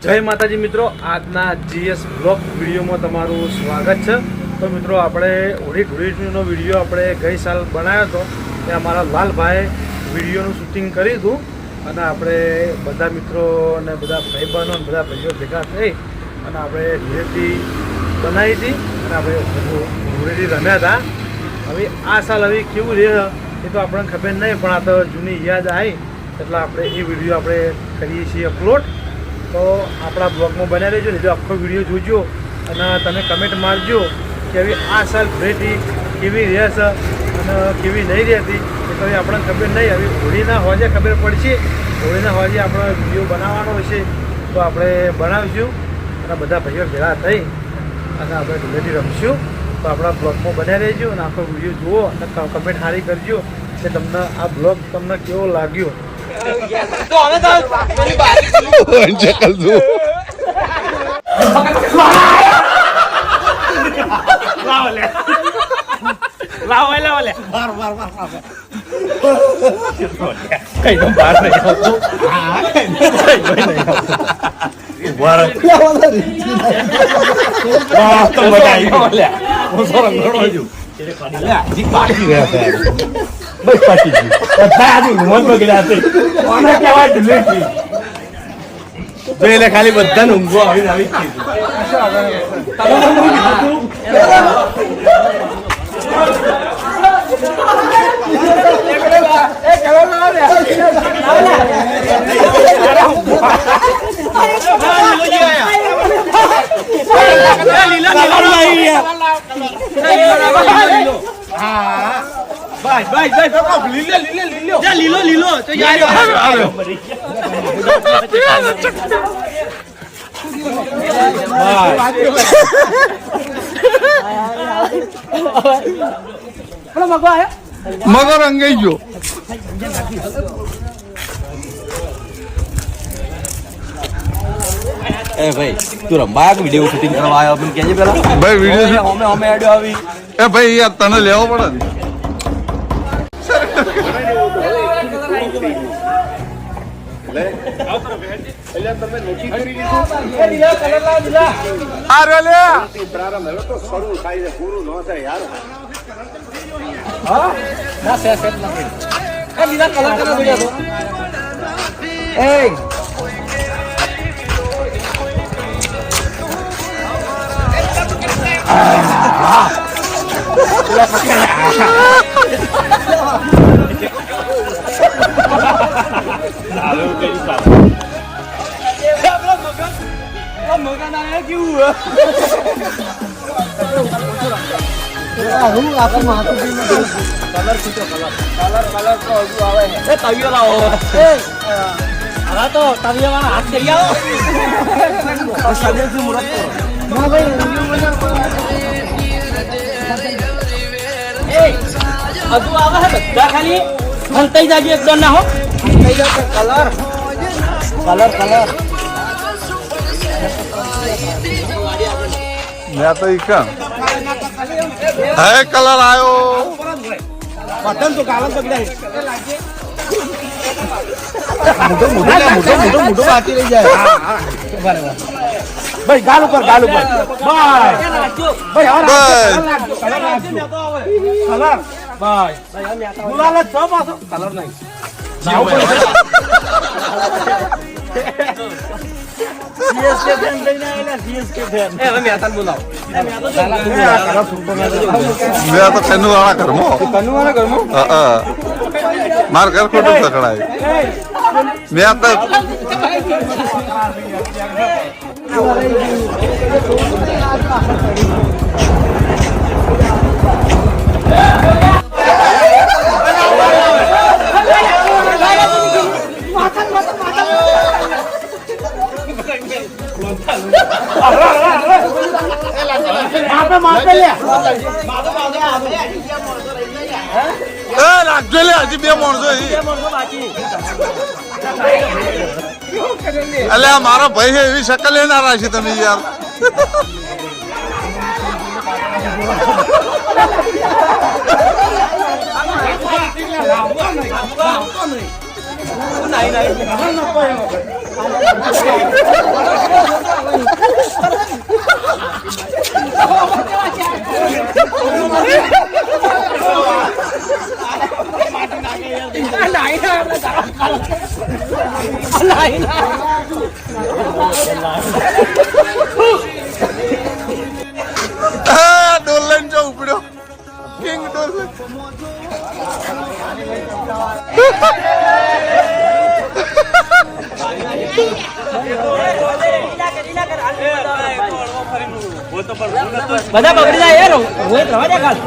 જય માતાજી મિત્રો, આજના જીએસ બ્લોગ વિડીયોમાં તમારું સ્વાગત છે। તો મિત્રો આપણે હોળી ધૂળેટીનો વિડીયો આપણે ગઈ સાલ બનાવ્યો હતો ત્યાં અમારા લાલભાઈ વિડીયોનું શૂટિંગ કર્યું હતું અને આપણે બધા મિત્રો અને બધા ભાઈ બહેનો અને બધા ભાઈઓ ભેગા થઈ અને આપણે ધૂળેટી બનાવી હતી અને આપણે ધૂળેટી રમ્યા હતા। હવે આ સાલ હવે કેવું રહે એ તો આપણને ખબર નહીં, પણ આ તો જૂની યાદ આવી એટલે આપણે એ વિડીયો આપણે કરીએ છીએ અપલોડ। તો આપણા બ્લોગમાં બનાવી રહેજો ને, જો આખો વિડીયો જોજો અને તમે કમેન્ટ મારજો કે હવે આ સાલ ધૂળેટી કેવી રહેશે અને કેવી નહીં રહેતી એ તો આપણને ખબર નહીં। હવે હોળીના હોજે ખબર પડશે, હોળીના હોજે આપણો વિડીયો બનાવવાનો હશે તો આપણે બનાવીશું અને બધા ભાઈઓ ભેગા થઈ અને આપણે ધૂળેટી રમશું। તો આપણા બ્લોગમાં બનાવી રહેજો અને આખો વિડીયો જુઓ અને કમેન્ટ સારી કરજો કે તમને આ બ્લોગ તમને કેવો લાગ્યો। તો હવે તો મારી બારી ચકલ દો લાવ લે બાર કઈ તો બાર નહીં આવતો। હા કઈ નહીં બાર વાહ તો મજા આવી લે હું સોર ઘણો છું તેરે કાઢી લે જી કાઢી ગયા છે બસ પાછી જી બધા આજી મન બગડ્યા છે કોને કહેવાય ધૂળેટી બેલે ખાલી બધાને ઊંઘો આવી છે। લીલો તો મગર અંગાઈ ગયો। એ ભાઈ તું રંબા વિડીયો શૂટિંગ કરવા આવ્યો મને કહેજે પેલા ભાઈ વિડીયો અમે આડ્યો આવી એ ભાઈ યાર તને લેવો પડે ને। ખાલી હલતાઈ જાજો એકદમ ના હો કલર મેં તો ઈકન હે કલર આયો પતંગ તો કાલમ બગડાય મોટો બાકી રહી જાય। ભાઈ ગાલ ઉપર ભાઈ કલર ભાઈ ગુલાલ જ છો પાછો કલર નહીં સીએસકે ફેન લઈને આવેલા સીએસકે ફેન એ હવે મેતાન બોલાવો મેં તો કન્નુ વાળા ઘરમાં માર ઘર ખોટું પકડાય મેં તો રાખજો લે હજી બે માણસો એટલે મારો ભાઈ છે એવી શકલ એ ના રાખી તમે યાર। નહીં ડોલન જો ઉપડ્યો કિંગ ડોલન બધા બગડી જાય યાર રોહિત રવા દે કાલ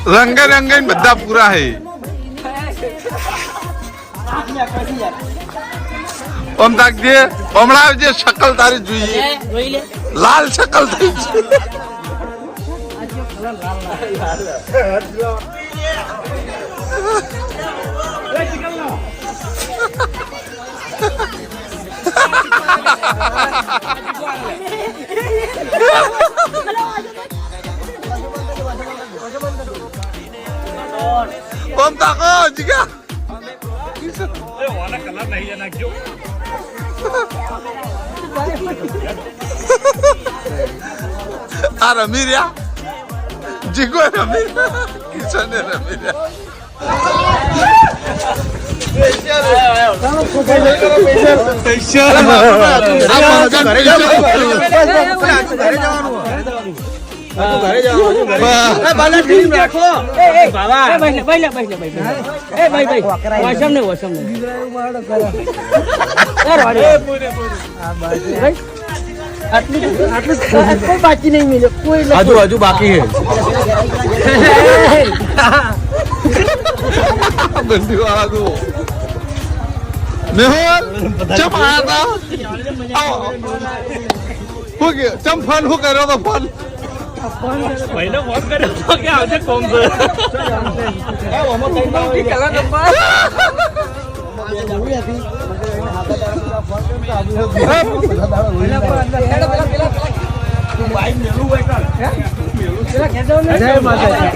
રંગે રંગે બધા પૂરા હે ઓમ તાકજે હમણાં જે શકલ તારી જોઈએ લાલ શકલ થઈ છે ઓમ તાકો જીગા આ રમી રહ્યા જીગો રમી રહ્યા કિશન રમી રહ્યા બાકી નહીં મિલે કોઈ હજુ બાકી હે બંડી વાળા તું મેહોર ચમ આયા તા હું કે ચમ ફોન હું કર્યો તો ફોન પહેલો ફોન કર્યો તો કે આવજે કોમ છે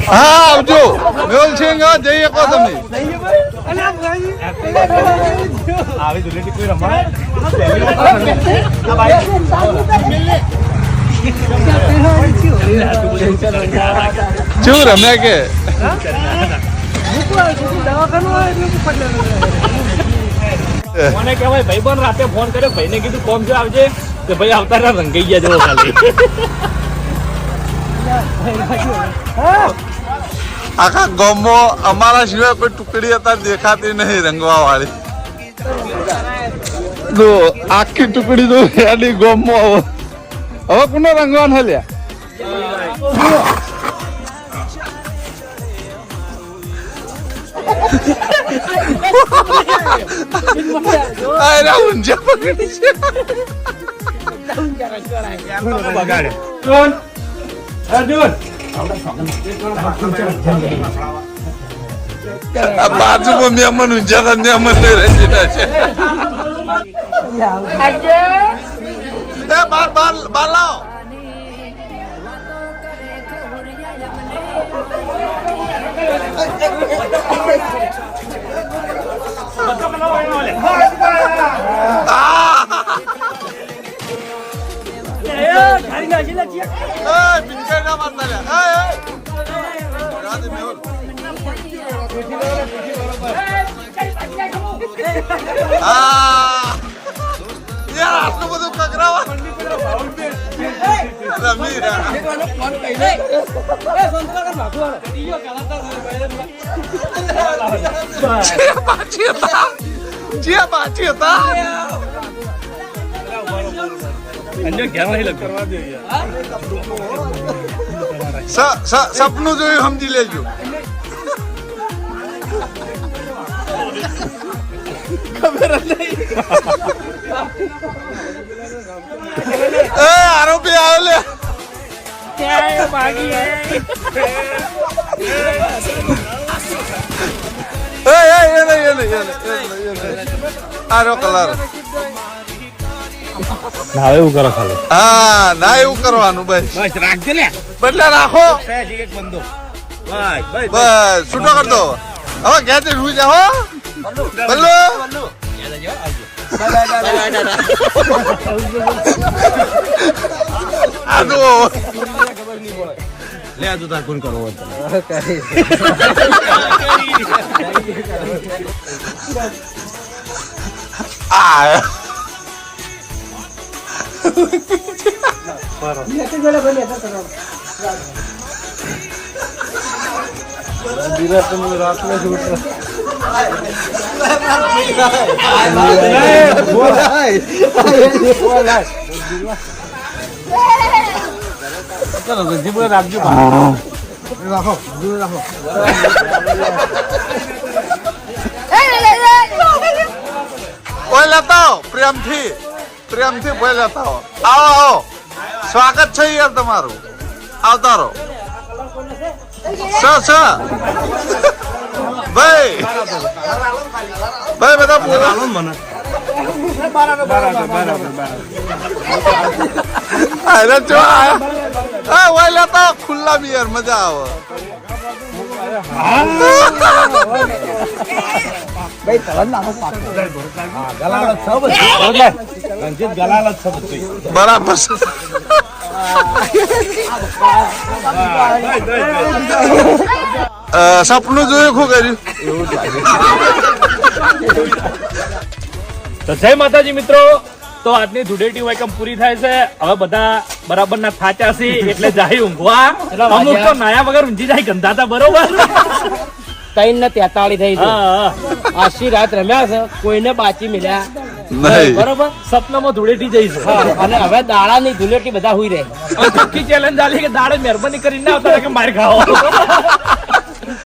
હા આવજો મેહોલ સિંહ જઈએ કો તમે આવી દુલેટી કોઈ રમવા શું રમ્યા કે મને કહેવાય ભાઈ પણ રાતે ફોન કર્યો ભાઈને કીધું કોમ જો આવજે કે ભાઈ આવતા રંગાઈ ગયા જવો ખાલી આખા ગામમાં અમારા સિવાય કોઈ ટુકડી અત્યારે દેખાતી નહીં રંગવા વાળી તો આખી ટુકડી તો એની ગામમાં હવે કોનો રંગવાન હલ્યા અરે ઊંઝા પકડી છે બગાડે જોન અર્જુન આ બાજુમાં મહેમાન ઊંઝા મહેમાન રંજીતા છે બાર બાર બાર લાવો યાર આટલું બધું કકરાવા બાચી હતા સપનું જોયું સમજી લેજો આરોપી આવ્યો લે આરો કલર ના હવે એવું કરો ખાલી હા ના એવું કરવાનું બસ બસ રાખજો લે બદલા રાખો એક બંદો બસ બસ બસ છૂટો કર દો હવે ઘેર જઈને સુઈ જાઓ બલ્લો આ જો લે આ તું તાર કોણ કરવો હોય તો. આ કોઈ લેતા આવો પ્રેમથી કોઈ લેતા આવો આવો સ્વાગત છે યાર તમારું આવતા રહો ભાઈ બધા બોલો અરે જો હા ઓય લેતા આવો, ખુલ્લા બિયર મજા આવે બરાબર છે. સપનું જોયું શું કર્યું તો જય માતાજી મિત્રો તો આજની ધૂળેટી વાયકમ પૂરી થાય છે હવે બધા બરાબર ના થાચા છે એટલે જાય ઊંઘવા અમુક તો નાયા વગર ઊંઘી જાય ગંધાતા બરોબર 3:43 થઈ છે હા આશી રાત રમ્યા છે કોઈને બાચી મળ્યા નહીં બરોબર સપનામાં ધૂળેટી જઈ છે અને હવે દાડાની ધુલેટી બધા હુઈ રહે ચેલેન્જ આલી કે દાડે મહેરબાની કરીને ના આવતા કે માર ખાઓ